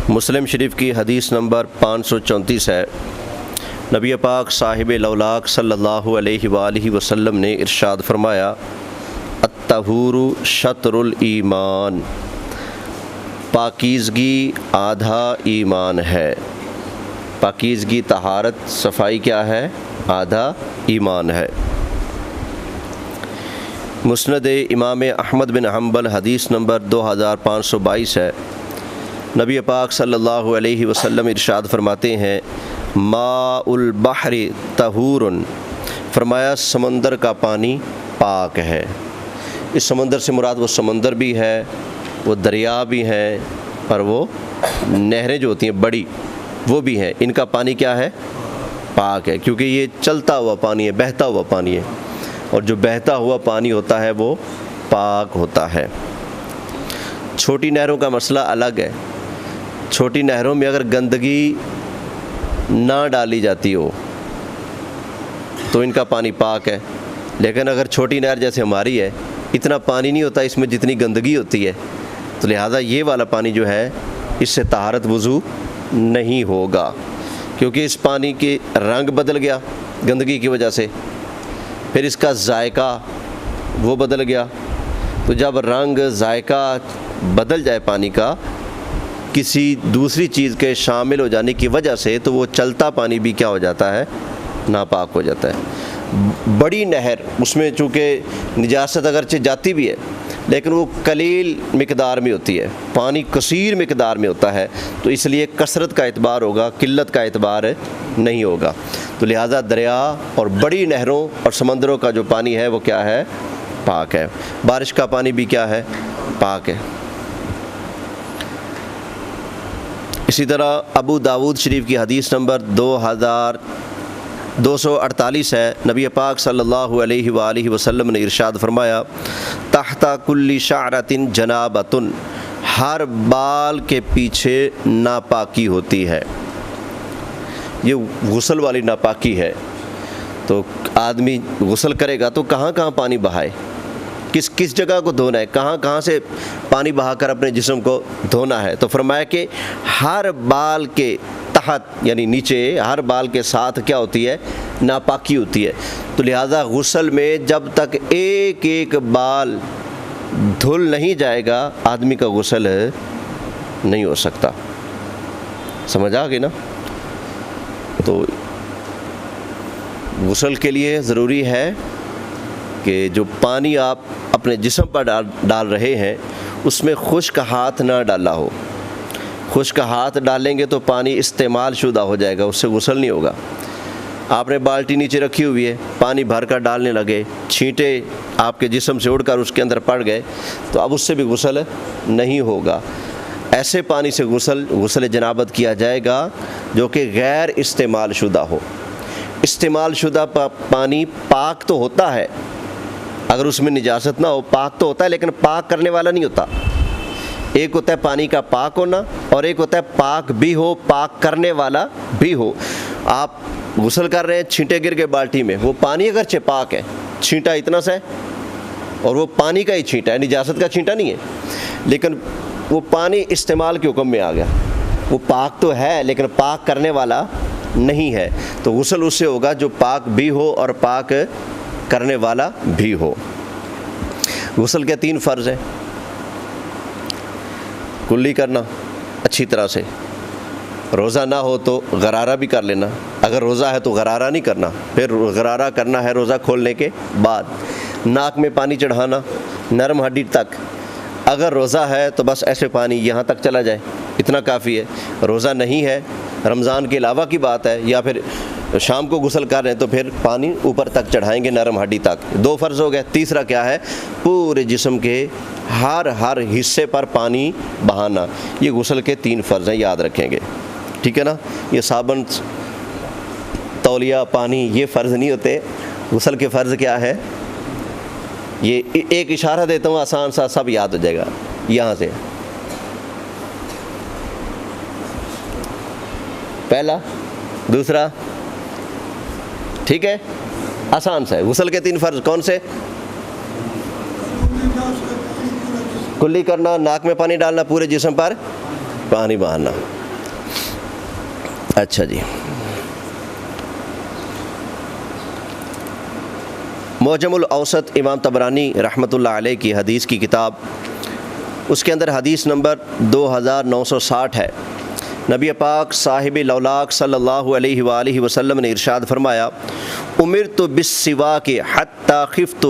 مسلم شریف کی حدیث نمبر 534 ہے۔ نبی پاک صاحب لولاک صلی اللہ علیہ وآلہ وسلم نے ارشاد فرمایا، الطہور شطر الایمان، پاکیزگی آدھا ایمان ہے۔ پاکیزگی، طہارت، صفائی کیا ہے؟ آدھا ایمان ہے۔ مسند امام احمد بن حنبل حدیث نمبر 2522 ہے۔ نبی پاک صلی اللہ علیہ وسلم ارشاد فرماتے ہیں، ماء البحر طہور، فرمایا سمندر کا پانی پاک ہے۔ اس سمندر سے مراد وہ سمندر بھی ہے، وہ دریا بھی ہیں، اور وہ نہریں جو ہوتی ہیں بڑی وہ بھی ہیں۔ ان کا پانی کیا ہے؟ پاک ہے، کیونکہ یہ چلتا ہوا پانی ہے، بہتا ہوا پانی ہے، اور جو بہتا ہوا پانی ہوتا ہے وہ پاک ہوتا ہے۔ چھوٹی نہروں کا مسئلہ الگ ہے۔ چھوٹی نہروں میں اگر گندگی نہ ڈالی جاتی ہو تو ان کا پانی پاک ہے، لیکن اگر چھوٹی نہر جیسے ہماری ہے، اتنا پانی نہیں ہوتا اس میں جتنی گندگی ہوتی ہے، تو لہٰذا یہ والا پانی جو ہے اس سے طہارت وضو نہیں ہوگا، کیونکہ اس پانی کے رنگ بدل گیا گندگی کی وجہ سے، پھر اس کا ذائقہ وہ بدل گیا۔ تو جب رنگ ذائقہ بدل جائے پانی کا کسی دوسری چیز کے شامل ہو جانے کی وجہ سے، تو وہ چلتا پانی بھی کیا ہو جاتا ہے؟ ناپاک ہو جاتا ہے۔ بڑی نہر، اس میں چونکہ نجاست اگرچہ جاتی بھی ہے لیکن وہ قلیل مقدار میں ہوتی ہے، پانی کثیر مقدار میں ہوتا ہے، تو اس لیے کثرت کا اعتبار ہوگا، قلت کا اعتبار نہیں ہوگا۔ تو لہٰذا دریا اور بڑی نہروں اور سمندروں کا جو پانی ہے وہ کیا ہے؟ پاک ہے۔ بارش کا پانی بھی کیا ہے؟ پاک ہے۔ اسی طرح ابو داود شریف کی حدیث نمبر 2248 ہے۔ نبی پاک صلی اللہ علیہ وآلہ وسلم نے ارشاد فرمایا، تحت کل شعرۃ جنابۃ، ہر بال کے پیچھے ناپاکی ہوتی ہے۔ یہ غسل والی ناپاکی ہے۔ تو آدمی غسل کرے گا تو کہاں کہاں پانی بہائے، کس کس جگہ کو دھونا ہے، کہاں کہاں سے پانی بہا کر اپنے جسم کو دھونا ہے؟ تو فرمایا کہ ہر بال کے تحت، یعنی نیچے، ہر بال کے ساتھ کیا ہوتی ہے؟ ناپاکی ہوتی ہے۔ تو لہٰذا غسل میں جب تک ایک ایک بال دھل نہیں جائے گا آدمی کا غسل نہیں ہو سکتا۔ سمجھ آ گئی نا؟ تو غسل کے لیے ضروری ہے کہ جو پانی آپ اپنے جسم پر ڈال رہے ہیں اس میں خشک ہاتھ نہ ڈالا ہو۔ خشک ہاتھ ڈالیں گے تو پانی استعمال شدہ ہو جائے گا، اس سے غسل نہیں ہوگا۔ آپ نے بالٹی نیچے رکھی ہوئی ہے، پانی بھر کر ڈالنے لگے، چھینٹے آپ کے جسم سے اڑ کر اس کے اندر پڑ گئے تو اب اس سے بھی غسل نہیں ہوگا۔ ایسے پانی سے غسل جنابت کیا جائے گا جو کہ غیر استعمال شدہ ہو۔ استعمال شدہ پانی پاک تو ہوتا ہے، اگر اس میں نجاست نہ ہو پاک تو ہوتا ہے، لیکن پاک کرنے والا نہیں ہوتا۔ ایک ہوتا ہے پانی کا پاک ہونا، اور ایک ہوتا ہے پاک بھی ہو، پاک کرنے والا بھی ہو۔ آپ غسل کر رہے ہیں، چھینٹے گر گئے بالٹی میں، وہ پانی اگرچہ پاک ہے، چھینٹا اتنا سا ہے اور وہ پانی کا ہی چھینٹا ہے، نجاست کا چھینٹا نہیں ہے، لیکن وہ پانی استعمال کے حکم میں آ گیا، وہ پاک تو ہے لیکن پاک کرنے والا نہیں ہے، تو غسل اس سے ہوگا جو پاک بھی ہو اور پاک کرنے والا بھی ہو۔ غسل کے 3 فرض ہیں۔ کلی کرنا اچھی طرح سے، روزہ نہ ہو تو غرارہ بھی کر لینا، اگر روزہ ہے تو غرارہ نہیں کرنا، پھر غرارہ کرنا ہے روزہ کھولنے کے بعد۔ ناک میں پانی چڑھانا نرم ہڈی تک، اگر روزہ ہے تو بس ایسے پانی یہاں تک چلا جائے، اتنا کافی ہے۔ روزہ نہیں ہے، رمضان کے علاوہ کی بات ہے، یا پھر شام کو غسل کر رہے ہیں تو پھر پانی اوپر تک چڑھائیں گے، نرم ہڈی تک۔ 2 فرض ہو گئے۔ تیسرا کیا ہے؟ پورے جسم کے ہر حصے پر پانی بہانا۔ یہ غسل کے 3 فرض ہیں، یاد رکھیں گے، ٹھیک ہے نا؟ یہ صابن، تولیہ، پانی یہ فرض نہیں ہوتے۔ غسل کے فرض کیا ہے؟ یہ ایک اشارہ دیتا ہوں آسان سا، سب یاد ہو جائے گا یہاں سے۔ پہلا، دوسرا، ٹھیک ہے، آسان سا ہے۔ غسل کے 3 فرض کون سے؟ کلی کرنا، ناک میں پانی ڈالنا پورے جسم پر، پانی بہانا۔ اچھا جی، معجم الاوسط امام طبرانی رحمۃ اللہ علیہ کی حدیث کی کتاب، اس کے اندر حدیث نمبر 2960 ہے۔ نبی پاک صاحب لولاک صلی اللہ علیہ وآلہ وسلم نے ارشاد فرمایا، امرت بالسواک حتی خفت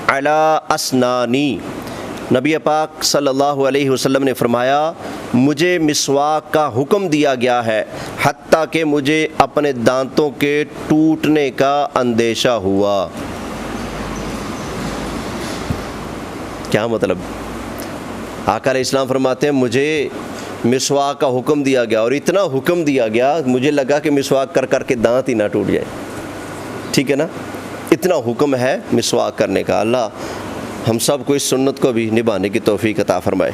علی اسنانی۔ نبی پاک صلی اللہ علیہ وسلم نے فرمایا، مجھے مسواک کا حکم دیا گیا ہے حتیٰ کہ مجھے اپنے دانتوں کے ٹوٹنے کا اندیشہ ہوا۔ کیا مطلب؟ آقا علیہ السلام فرماتے ہیں مجھے مسواک کا حکم دیا گیا، اور اتنا حکم دیا گیا مجھے لگا کہ مسواک کر کر کے دانت ہی نہ ٹوٹ جائے۔ ٹھیک ہے نا، اتنا حکم ہے مسواک کرنے کا۔ اللہ ہم سب کو اس سنت کو بھی نبھانے کی توفیق عطا فرمائے۔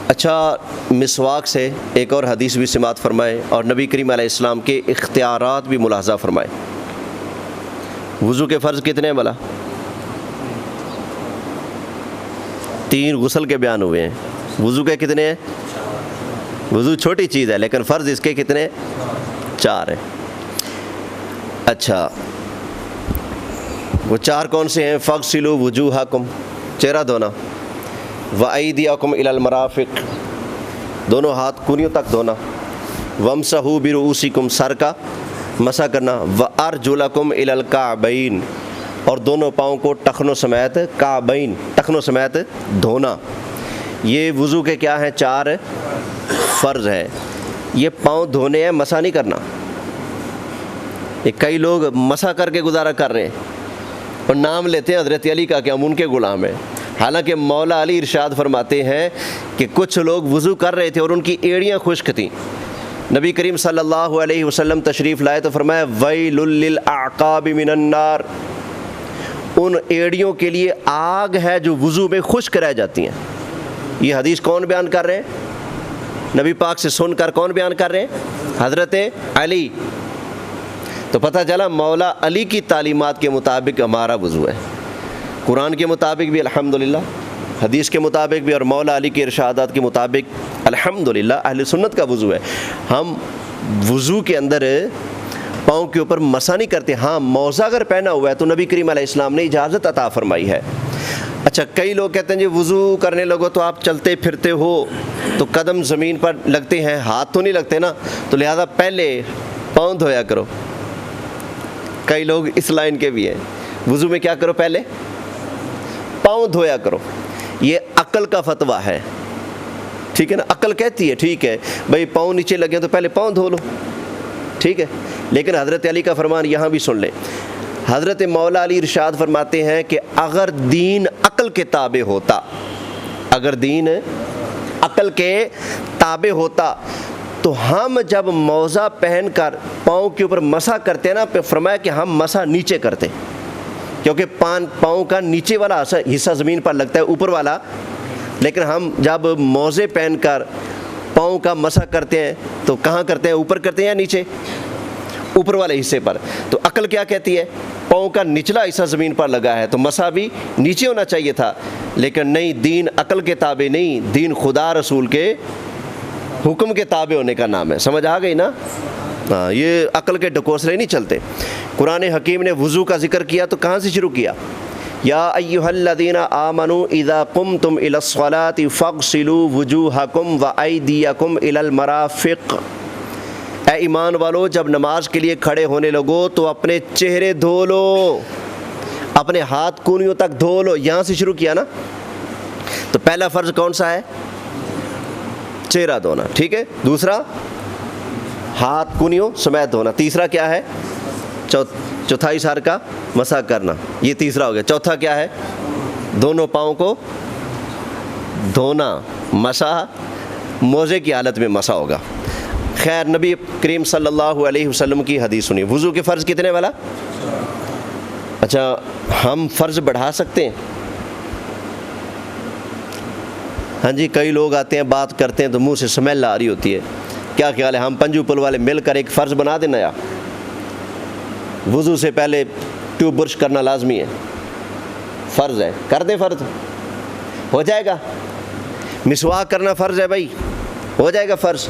اچھا، مسواک سے ایک اور حدیث بھی سماعت فرمائے اور نبی کریم علیہ السلام کے اختیارات بھی ملاحظہ فرمائے۔ وضو کے فرض کتنے ہیں بھلا؟ 3 غسل کے بیان ہوئے ہیں۔ وضو کے کتنے ہیں؟ وضو چھوٹی چیز ہے لیکن فرض اس کے کتنے؟ 4 ہیں۔ اچھا، وہ 4 کون سے ہیں؟ فاغسلوا وجوہکم، چہرہ دھونا، وایدیکم الی المرافق، دونوں ہاتھ کونیوں تک دھونا، وامسحوا برؤوسکم، سر کا مسح کرنا، وارجلکم الی الکعبین، اور دونوں پاؤں کو ٹخنوں سمیت، کعبین ٹخنوں سمیت دھونا۔ یہ وضو کے کیا ہیں؟ 4 فرض ہے۔ یہ پاؤں دھونے ہیں، مسح نہیں کرنا۔ یہ کئی لوگ مسح کر کے گزارا کر رہے ہیں اور نام لیتے ہیں حضرت علی کا کہ ہم ان کے غلام ہیں، حالانکہ مولا علی ارشاد فرماتے ہیں کہ کچھ لوگ وضو کر رہے تھے اور ان کی ایڑیاں خشک تھیں۔ نبی کریم صلی اللہ علیہ وسلم تشریف لائے تو فرمایا، ویل للاعقاب من النار، ان ایڑیوں کے لیے آگ ہے جو وضو میں خشک رہ جاتی ہیں۔ یہ حدیث کون بیان کر رہے ہیں؟ نبی پاک سے سن کر کون بیان کر رہے ہیں؟ حضرت علی۔ تو پتہ چلا مولا علی کی تعلیمات کے مطابق ہمارا وضو ہے، قرآن کے مطابق بھی الحمدللہ، حدیث کے مطابق بھی، اور مولا علی کے ارشادات کے مطابق الحمدللہ اہل سنت کا وضو ہے۔ ہم وضو کے اندر پاؤں کے اوپر مسح نہیں کرتے۔ ہاں، موزہ اگر پہنا ہوا ہے تو نبی کریم علیہ السلام نے اجازت عطا فرمائی ہے۔ اچھا، کئی لوگ کہتے ہیں جی وضو کرنے لگو تو آپ چلتے پھرتے ہو تو قدم زمین پر لگتے ہیں، ہاتھ تو نہیں لگتے نا، تو لہذا پہلے پاؤں دھویا کرو۔ کئی لوگ اس لائن کے بھی ہیں، وضو میں کیا کرو؟ پہلے پاؤں دھویا کرو۔ یہ عقل کا فتویٰ ہے، ٹھیک ہے نا، عقل کہتی ہے ٹھیک ہے بھائی پاؤں نیچے لگے تو پہلے پاؤں دھو لو، ٹھیک ہے، لیکن حضرت علی کا فرمان یہاں بھی سن لیں۔ حضرت مولا علی ارشاد فرماتے ہیں کہ اگر دین عقل کے تابع ہوتا، اگر دین عقل کے تابع ہوتا تو ہم جب موزہ پہن کر پاؤں کے اوپر مسح کرتے ہیں نا، فرمایا کہ ہم مسح نیچے کرتے، کیونکہ پاؤں کا نیچے والا حصہ زمین پر لگتا ہے، اوپر والا، لیکن ہم جب موزے پہن کر پاؤں کا مسح کرتے ہیں تو کہاں کرتے ہیں؟ اوپر کرتے ہیں یا نیچے؟ اوپر والے حصے پر۔ تو عقل کیا کہتی ہے؟ پاؤں کا نچلا حصہ زمین پر لگا ہے تو مسح بھی نیچے ہونا چاہیے تھا، لیکن نہیں، دین عقل کے تابع نہیں، دین خدا رسول کے حکم کے تابع ہونے کا نام ہے۔ سمجھ آ گئی نا؟ ہاں، یہ عقل کے ڈکوسلے نہیں چلتے۔ قرآن حکیم نے وضو کا ذکر کیا تو کہاں سے شروع کیا؟ یا ایھا الذین آمنوا اذا قمتم الی الصلاۃ فاغسلوا وجوہکم وایدیکم الی المرافق، اے ایمان والو جب نماز کے لیے کھڑے ہونے لگو تو اپنے چہرے دھو لو، اپنے ہاتھ کونیوں تک دھو لو۔ یہاں سے شروع کیا نا، تو پہلا فرض کون سا ہے؟ چہرہ دھونا، ٹھیک ہے، دوسرا ہاتھ کونیوں سمیت دھونا، تیسرا کیا ہے؟ چوتھائی سار کا مسح کرنا، یہ تیسرا ہو گیا۔ چوتھا کیا ہے؟ دونوں پاؤں کو دھونا، مسح موزے کی حالت میں مسح ہوگا۔ خیر، نبی کریم صلی اللہ علیہ وسلم کی حدیث سنی۔ وضو کے فرض کتنے والا؟ اچھا، ہم فرض بڑھا سکتے ہیں؟ ہاں جی، کئی لوگ آتے ہیں بات کرتے ہیں تو منہ سے سمیل آ رہی ہوتی ہے، کیا خیال ہے ہم پنجو پل والے مل کر ایک فرض بنا دینا؟ یا وضو سے پہلے ٹیوب برش کرنا لازمی ہے، فرض ہے، کر دیں، فرض ہو جائے گا۔ مسواک کرنا فرض ہے بھائی، ہو جائے گا فرض،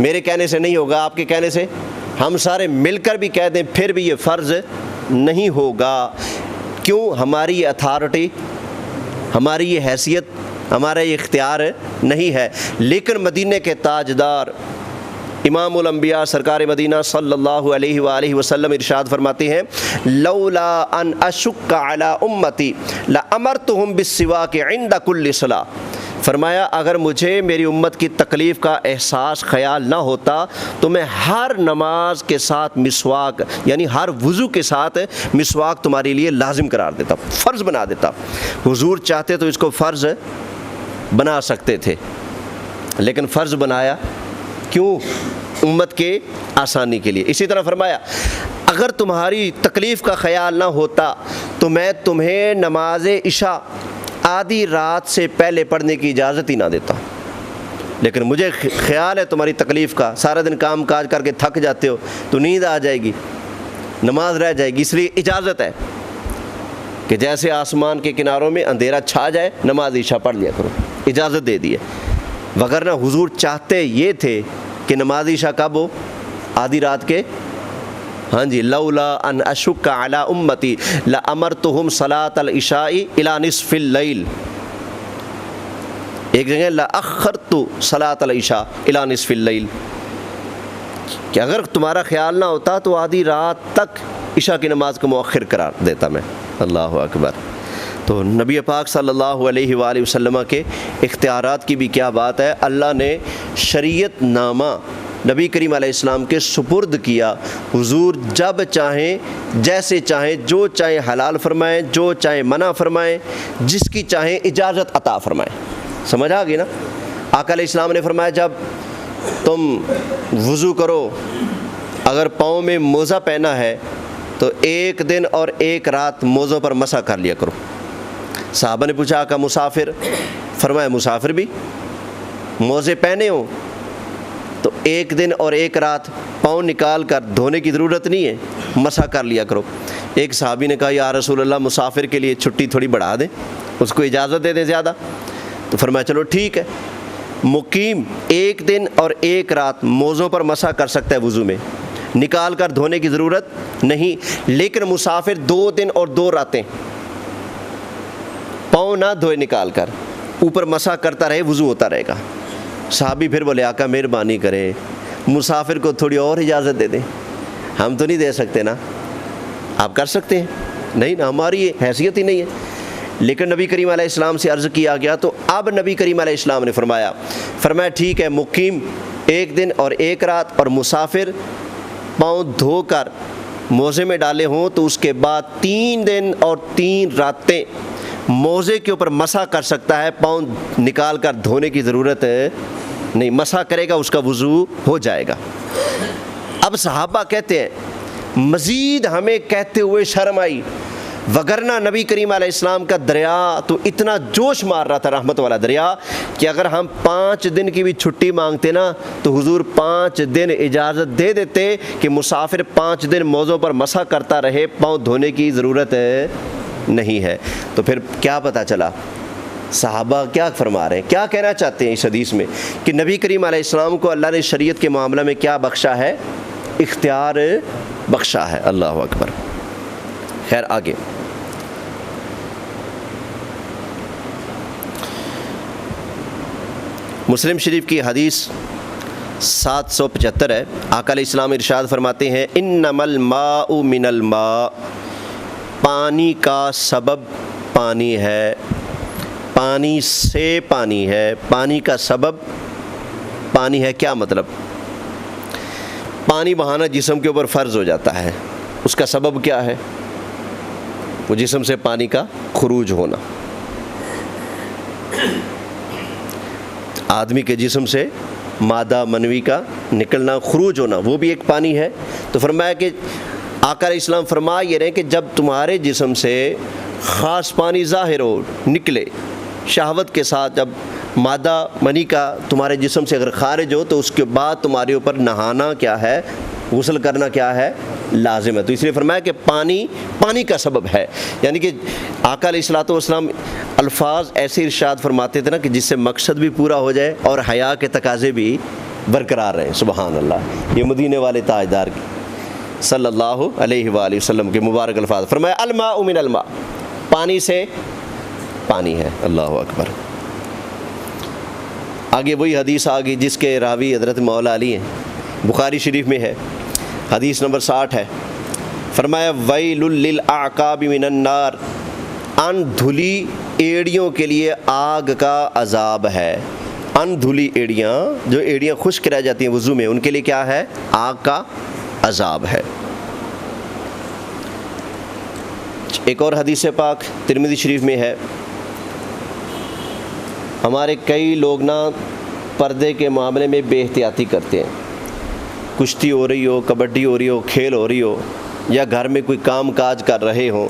میرے کہنے سے نہیں ہوگا، آپ کے کہنے سے، ہم سارے مل کر بھی کہہ دیں پھر بھی یہ فرض نہیں ہوگا۔ کیوں؟ ہماری یہ اتھارٹی، ہماری یہ حیثیت، ہمارا یہ اختیار نہیں ہے۔ لیکن مدینے کے تاجدار امام الانبیاء سرکار مدینہ صلی اللہ علیہ وآلہ وسلم ارشاد فرماتے ہیں لولا ان اشق علی امتی لامرتهم بالسواک عند کل صلاۃ، فرمایا اگر مجھے میری امت کی تکلیف کا احساس خیال نہ ہوتا تو میں ہر نماز کے ساتھ مسواک، یعنی ہر وضو کے ساتھ مسواک تمہارے لیے لازم قرار دیتا، فرض بنا دیتا۔ حضور چاہتے تو اس کو فرض بنا سکتے تھے، لیکن فرض بنایا کیوں؟ امت کے آسانی کے لیے۔ اسی طرح فرمایا اگر تمہاری تکلیف کا خیال نہ ہوتا تو میں تمہیں نماز عشاء آدھی رات سے پہلے پڑھنے کی اجازت ہی نہ دیتا، لیکن مجھے خیال ہے تمہاری تکلیف کا، سارا دن کام کاج کر کے تھک جاتے ہو تو نیند آ جائے گی، نماز رہ جائے گی، اس لیے اجازت ہے کہ جیسے آسمان کے کناروں میں اندھیرا چھا جائے نماز عشاء پڑھ لیا کرو، اجازت دے دی ہے۔ وگرنہ حضور چاہتے یہ تھے کہ نماز عشاء کب ہو؟ آدھی رات کے، ہاں جی، لولا ان اشق علی امتی لامرتهم صلاۃ العشاء الی نصف اللیل، ایک جگہ لاخرت صلاۃ العشاء الی نصف اللیل، کہ اگر تمہارا خیال نہ ہوتا تو آدھی رات تک عشاء کی نماز کو مؤخر قرار دیتا میں۔ اللہ اکبر۔ تو نبی پاک صلی اللہ علیہ وآلہ وسلم کے اختیارات کی بھی کیا بات ہے، اللہ نے شریعت نامہ نبی کریم علیہ السلام کے سپرد کیا، حضور جب چاہیں جیسے چاہیں جو چاہیں حلال فرمائیں، جو چاہیں منع فرمائیں، جس کی چاہیں اجازت عطا فرمائیں۔ سمجھ آ گئی نا؟ آقا علیہ السلام نے فرمایا جب تم وضو کرو اگر پاؤں میں موزہ پہنا ہے تو ایک دن اور ایک رات موزوں پر مسح کر لیا کرو۔ صحابہ نے پوچھا آقا مسافر؟ فرمایا مسافر بھی موزے پہنے ہوں تو ایک دن اور ایک رات پاؤں نکال کر دھونے کی ضرورت نہیں ہے، مسح کر لیا کرو۔ ایک صحابی نے کہا یا رسول اللہ مسافر کے لیے چھٹی تھوڑی بڑھا دیں، اس کو اجازت دے دیں زیادہ، تو فرمایا چلو ٹھیک ہے، مقیم ایک دن اور ایک رات موزوں پر مسح کر سکتا ہے وضو میں، نکال کر دھونے کی ضرورت نہیں، لیکن مسافر 2 دن اور 2 راتیں پاؤں نہ دھوئے نکال کر اوپر مسح کرتا رہے، وضو ہوتا رہے گا۔ صحابی پھر بولے آقا مہربانی کرے مسافر کو تھوڑی اور اجازت دے دیں، ہم تو نہیں دے سکتے نا، آپ کر سکتے ہیں؟ نہیں نا، ہماری یہ حیثیت ہی نہیں ہے۔ لیکن نبی کریم علیہ السلام سے عرض کیا گیا تو اب نبی کریم علیہ السلام نے فرمایا ٹھیک ہے، مقیم ایک دن اور ایک رات اور مسافر پاؤں دھو کر موزے میں ڈالے ہوں تو اس کے بعد 3 دن اور 3 راتیں موزے کے اوپر مسح کر سکتا ہے، پاؤں نکال کر دھونے کی ضرورت نہیں، مسح کرے گا اس کا وضو ہو جائے گا۔ اب صحابہ کہتے ہیں مزید ہمیں کہتے ہوئے شرم آئی، وگرنہ نبی کریم علیہ السلام کا دریا تو اتنا جوش مار رہا تھا، رحمت والا دریا، کہ اگر ہم 5 دن کی بھی چھٹی مانگتے نا تو حضور 5 دن اجازت دے دیتے کہ مسافر 5 دن موزوں پر مسح کرتا رہے، پاؤں دھونے کی ضرورت نہیں ہے۔ تو پھر کیا پتہ چلا صحابہ کیا فرما رہے ہیں، کیا کہنا چاہتے ہیں اس حدیث میں، کہ نبی کریم علیہ السلام کو اللہ نے شریعت کے معاملہ میں کیا بخشا ہے؟ اختیار بخشا ہے۔ اللہ اکبر۔ خیر آگے مسلم شریف کی حدیث 775 ہے، آقا علیہ السلام ارشاد فرماتے ہیں انما الماء من الماء، پانی کا سبب پانی ہے، پانی سے پانی ہے، پانی کا سبب پانی ہے۔ کیا مطلب؟ پانی بہانا جسم کے اوپر فرض ہو جاتا ہے، اس کا سبب کیا ہے؟ وہ جسم سے پانی کا خروج ہونا، آدمی کے جسم سے مادہ منوی کا نکلنا، خروج ہونا، وہ بھی ایک پانی ہے۔ تو فرمایا کہ آقا علیہ السلام فرما یہ رہے کہ جب تمہارے جسم سے خاص پانی ظاہر ہو، نکلے شہوت کے ساتھ، جب مادہ منی کا تمہارے جسم سے اگر خارج ہو تو اس کے بعد تمہارے اوپر نہانا کیا ہے، غسل کرنا کیا ہے، لازم ہے۔ تو اس لیے فرمایا کہ پانی کا سبب ہے، یعنی کہ آقا علیہ الصلوۃ والسلام الفاظ ایسے ارشاد فرماتے تھے نا کہ جس سے مقصد بھی پورا ہو جائے اور حیا کے تقاضے بھی برقرار رہیں۔ سبحان اللہ، یہ مدینے والے تاجدار کی صلی اللہ علیہ وآلہ وسلم کے مبارک الفاظ۔ فرمایا الماء من الماء، پانی سے پانی ہے۔ اللہ اکبر۔ آگے وہی حدیث آگئی جس کے راوی حضرت مولا علی ہیں، بخاری شریف میں ہے، حدیث نمبر 60 ہے۔ فرمایا ویل للاعقاب من النار، ان دھلی ایڑیوں کے لیے آگ کا عذاب ہے۔ ان دھلی ایڑیاں، جو ایڑیاں خشک رہ جاتی ہیں وضو میں، ان کے لیے کیا ہے؟ آگ کا عذاب ہے۔ ایک اور حدیث پاک ترمذی شریف میں ہے، ہمارے کئی لوگ نا پردے کے معاملے میں بے احتیاطی کرتے ہیں، کشتی ہو رہی ہو، کبڈی ہو رہی ہو، کھیل ہو رہی ہو، یا گھر میں کوئی کام کاج کر رہے ہوں،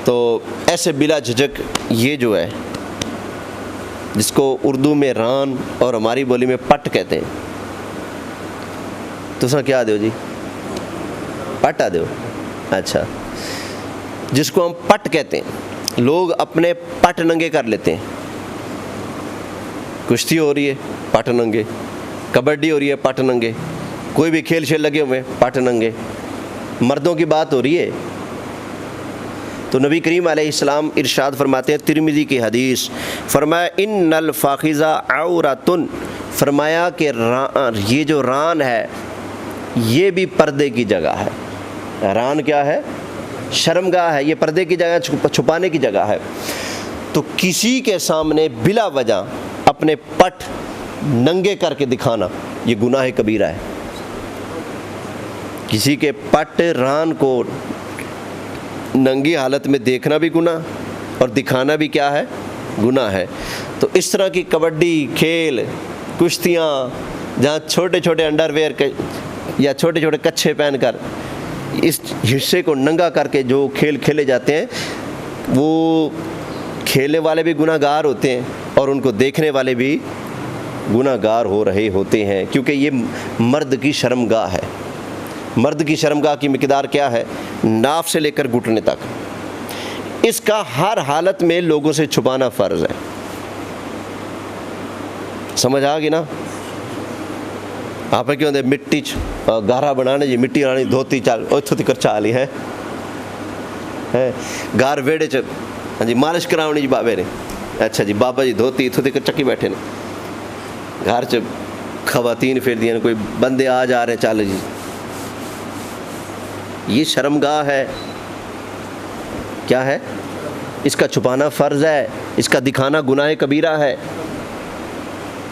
تو ایسے بلا جھجک یہ جو ہے، جس کو اردو میں ران اور ہماری بولی میں پٹ کہتے ہیں، تو سر کیا دیو جی؟ پٹ آ دیو؟ اچھا، جس کو ہم پٹ کہتے ہیں، لوگ اپنے پٹ ننگے کر لیتے ہیں۔ کشتی ہو رہی ہے، پٹ ننگے، کبڈی ہو رہی ہے، پٹ ننگے، کوئی بھی کھیل شیل لگے ہوئے، پٹ ننگے، مردوں کی بات ہو رہی ہے۔ تو نبی کریم علیہ السلام ارشاد فرماتے ہیں، ترمذی کی حدیث، فرمایا ان الفاخذ عورۃ، فرمایا کہ یہ جو ران ہے یہ بھی پردے کی جگہ ہے۔ ران کیا ہے؟ شرمگاہ ہے، یہ پردے کی جگہ، چھپانے کی جگہ ہے۔ تو کسی کے سامنے بلا وجہ اپنے پٹ ننگے کر کے دکھانا یہ گناہ کبیرہ ہے۔ کسی کے پٹ ران کو ننگی حالت میں دیکھنا بھی گناہ اور دکھانا بھی کیا ہے؟ گناہ ہے۔ تو اس طرح کی کبڈی کھیل، کشتیاں، جہاں چھوٹے چھوٹے انڈر ویئر یا چھوٹے چھوٹے کچھے پہن کر اس حصے کو ننگا کر کے جو کھیل کھیلے جاتے ہیں، وہ کھیلنے والے بھی گناہ گار ہوتے ہیں اور ان کو دیکھنے والے بھی گناہ گار ہو رہے ہوتے ہیں، کیونکہ یہ مرد کی شرمگاہ ہے۔ مرد کی شرمگاہ کی مقدار کیا ہے؟ ناف سے لے کر گھٹنے تک، اس کا ہر حالت میں لوگوں سے چھپانا فرض ہے۔ سمجھ آ گئی نا؟ آپ کیوں مٹی گارا بنانے جی، مٹی آنی دھوتی چال اتوں تک چالی ہے گار ویڑے چ، ہاں جی مالش کراونی جی بابے نے، اچھا جی بابا جی دھوتی اتوں تک چکی بیٹھے نے، گھر چ خواتین پھر دیا، کوئی بندے آ جا رہے ہیں، چل جی، یہ شرمگاہ ہے۔ کیا ہے؟ اس کا چھپانا فرض ہے، اس کا دکھانا گناہ کبیرہ ہے۔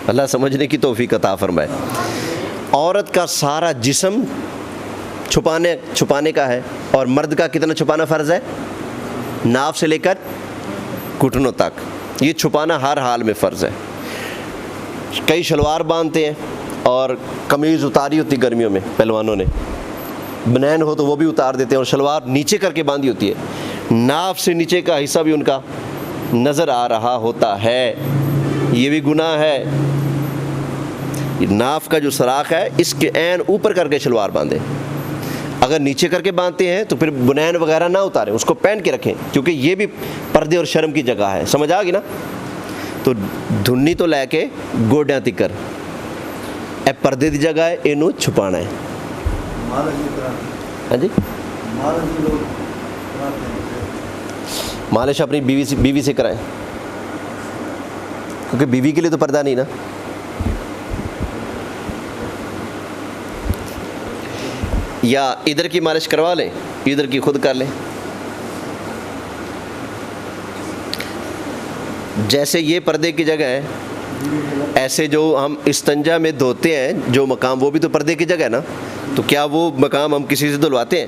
اللہ سمجھنے کی توفیق عطا فرمائے۔ عورت کا سارا جسم چھپانے کا ہے، اور مرد کا کتنا چھپانا فرض ہے؟ ناف سے لے کر گھٹنوں تک، یہ چھپانا ہر حال میں فرض ہے۔ کئی شلوار باندھتے ہیں اور قمیض اتاری ہوتی گرمیوں میں پہلوانوں نے، بنین ہو تو وہ بھی اتار دیتے ہیں، اور شلوار نیچے کر کے باندھی ہوتی ہے، ناف سے نیچے کا حصہ بھی ان کا نظر آ رہا ہوتا ہے، یہ بھی گناہ ہے۔ ناف کا جو سراخ ہے اس کے عین اوپر کر کے شلوار باندھیں، اگر نیچے کر کے باندھتے ہیں تو پھر بنین وغیرہ نہ اتاریں، اس کو پہن کے رکھیں، کیونکہ یہ بھی پردے اور شرم کی جگہ ہے۔ سمجھ آ گئی نا؟ تو دھنی تو لے کے گوڈیاں تکر اے پردے دی جگہ ہے، اینو چھپانا ہے۔ ہاں جی، مالش اپنی بیوی سے کرائیں، کیونکہ بیوی کے لیے تو پردہ نہیں نا۔ یا ادھر کی مالش کروا لیں، ادھر کی خود کر لیں۔ جیسے یہ پردے کی جگہ ہے، ایسے جو ہم استنجا میں دھوتے ہیں جو مقام، وہ بھی تو پردے کی جگہ ہے نا، تو کیا وہ مقام ہم کسی سے دھلواتے ہیں؟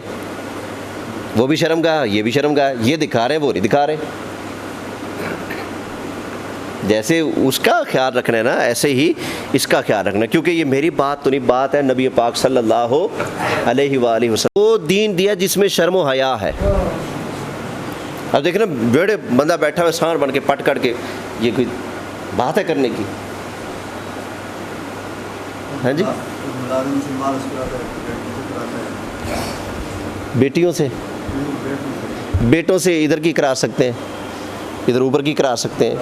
وہ بھی شرمگاہ، یہ بھی شرمگاہ، یہ دکھا رہے ہیں وہ نہیں دکھا رہے۔ جیسے اس کا خیال رکھنا ہے نا، ایسے ہی اس کا خیال رکھنا ہے، کیونکہ یہ میری بات تو نہیں، بات ہے نبی پاک صلی اللہ علیہ وآلہ وسلم۔ وہ دین دیا جس میں شرم و حیا ہے۔ اب دیکھنا بیڑے بندہ بیٹھا ہوا سان بن کے پٹ کٹ کے، یہ کوئی بات ہے کرنے کی؟ ہاں جی، بیٹیوں سے، بیٹوں سے ادھر کی کرا سکتے ہیں، ادھر اوپر کی کرا سکتے ہیں۔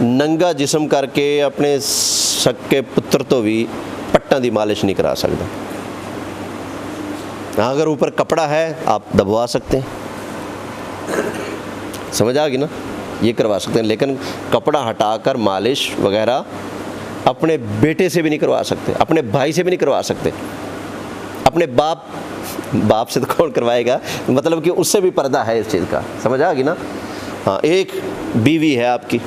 ننگا جسم کر کے اپنے سکے پتر تو بھی پٹاں دی مالش نہیں کرا سکتا۔ اگر اوپر کپڑا ہے آپ دبوا سکتے ہیں، سمجھ آ گئی نا، یہ کروا سکتے ہیں، لیکن کپڑا ہٹا کر مالش وغیرہ اپنے بیٹے سے بھی نہیں کروا سکتے، اپنے بھائی سے بھی نہیں کروا سکتے، اپنے باپ سے تو کون کروائے گا، مطلب کہ اس سے بھی پردہ ہے اس چیز کا، سمجھ آ گئی نا۔ ہاں، ایک بیوی ہے آپ کی،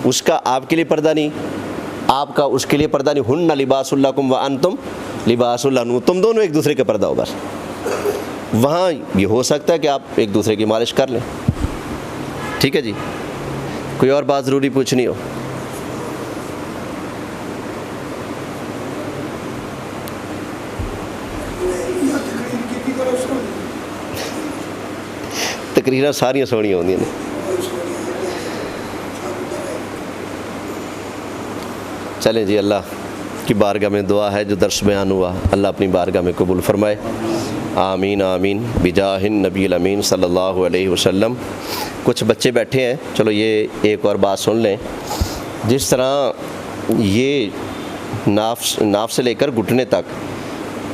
اس کا آپ کے لیے پردہ نہیں، آپ کا اس کے لیے پردہ نہیں، ہن لباس لکم وانتم لباس لہن، تم دونوں ایک دوسرے کا پردہ ہو بس۔ وہاں یہ ہو سکتا ہے کہ آپ ایک دوسرے کی مالش کر لیں، ٹھیک ہے جی۔ کوئی اور بات ضروری پوچھنی ہو؟ تقریراں ساریاں سونیاں ہوندیاں نے۔ چلیں جی، اللہ کی بارگاہ میں دعا ہے جو درس بیان ہوا اللہ اپنی بارگاہ میں قبول فرمائے، آمین آمین بجاہ النبی الامین صلی اللہ علیہ وسلم۔ کچھ بچے بیٹھے ہیں، چلو یہ ایک اور بات سن لیں۔ جس طرح یہ ناف سے لے کر گھٹنے تک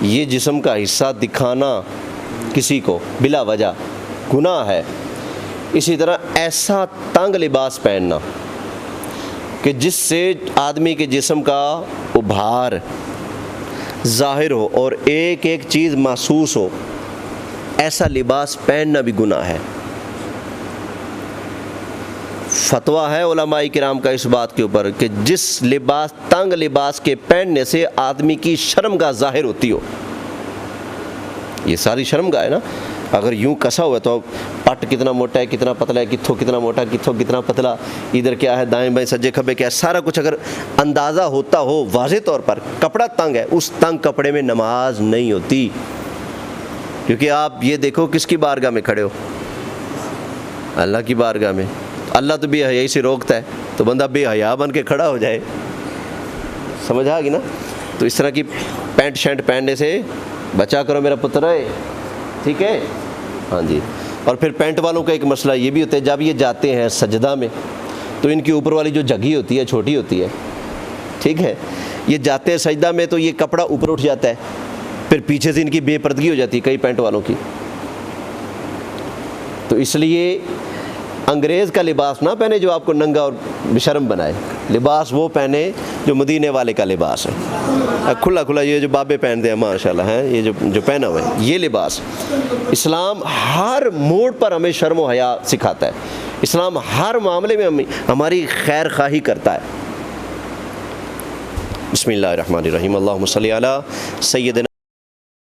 یہ جسم کا حصہ دکھانا کسی کو بلا وجہ گناہ ہے، اسی طرح ایسا تنگ لباس پہننا کہ جس سے آدمی کے جسم کا ابھار ظاہر ہو اور ایک ایک چیز محسوس ہو، ایسا لباس پہننا بھی گناہ ہے۔ فتویٰ ہے علماء کرام کا اس بات کے اوپر کہ جس لباس تنگ لباس کے پہننے سے آدمی کی شرمگاہ ظاہر ہوتی ہو، یہ ساری شرمگاہ ہے نا، اگر یوں کسا ہوا تو پٹ کتنا موٹا ہے، کتنا پتلا ہے، کتھوں کتنا موٹا، کتھوں کتنا پتلا، ادھر کیا ہے، دائیں بائیں سجے کھبے کیا ہے، سارا کچھ اگر اندازہ ہوتا ہو واضح طور پر، کپڑا تنگ ہے، اس تنگ کپڑے میں نماز نہیں ہوتی، کیونکہ آپ یہ دیکھو کس کی بارگاہ میں کھڑے ہو، اللہ کی بارگاہ میں۔ اللہ تو بے حیائی سے روکتا ہے، تو بندہ بے حیا بن کے کھڑا ہو جائے، سمجھ آ گئی نا۔ تو اس طرح کی پینٹ شرٹ پہننے سے بچا کرو میرا پتر ہے، ٹھیک ہے، ہاں جی۔ اور پھر پینٹ والوں کا ایک مسئلہ یہ بھی ہوتا ہے، جب یہ جاتے ہیں سجدہ میں تو ان کی اوپر والی جو جگہ ہوتی ہے چھوٹی ہوتی ہے، ٹھیک ہے، یہ جاتے ہیں سجدہ میں تو یہ کپڑا اوپر اٹھ جاتا ہے، پھر پیچھے سے ان کی بے پردگی ہو جاتی ہے کئی پینٹ والوں کی۔ تو اس لیے انگریز کا لباس نہ پہنے جو آپ کو ننگا اور بشرم بنائے، لباس وہ پہنے جو مدینے والے کا لباس ہے، کھلا کھلا، یہ جو بابے پہنتے ہیں ماشاءاللہ ہیں، یہ جو پہنا ہوا ہے یہ لباس۔ اسلام ہر موڑ پر ہمیں شرم و حیا سکھاتا ہے، اسلام ہر معاملے میں ہماری خیر خواہی کرتا ہے۔ بسم اللہ الرحمن الرحیم، اللہم صلی علی سیدنا